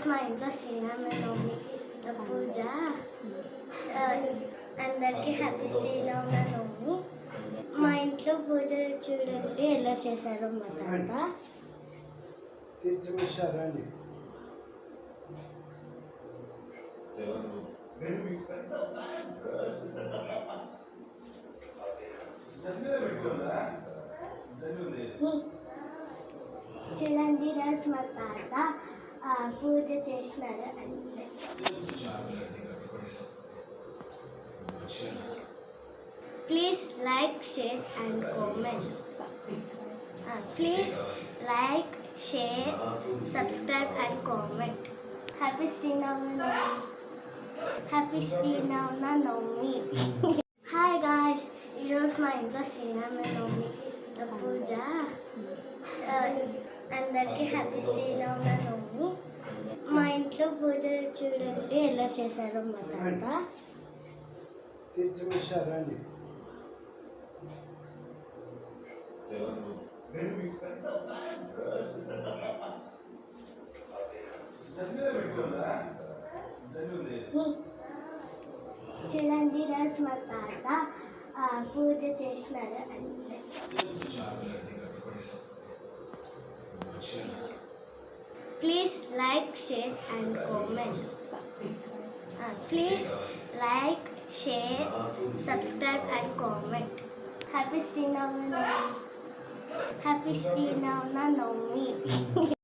మా ఇంట్లో శ్రీరామనవమి పూజ. అందరికీ హ్యాపీ శ్రీరామనవమి. మా ఇంట్లో పూజ చూడండి ఎలా చేశారో మా తాత. చూడండి రోజు మా తాత పూజ చేసినారు అంటే. Please like share and comment. Please like share subscribe and comment. Happy Sri Rama Navami. Happy Sri Rama Navami. Hi guys, ఈరోజు మా ఇంట్లో శ్రీరామనవమి పూజ. అందరికీ హ్యాపీ శ్రీరామనవమి. మా ఇంట్లో పూజ చూడండి ఎలా చేశారో మా తాత. చూడండి రోజు మా తాత పూజ చేసినారు అంటే. Please like share and comment. Please like share subscribe and comment. Happy Sri Rama Navami. Happy Sri Rama Navami.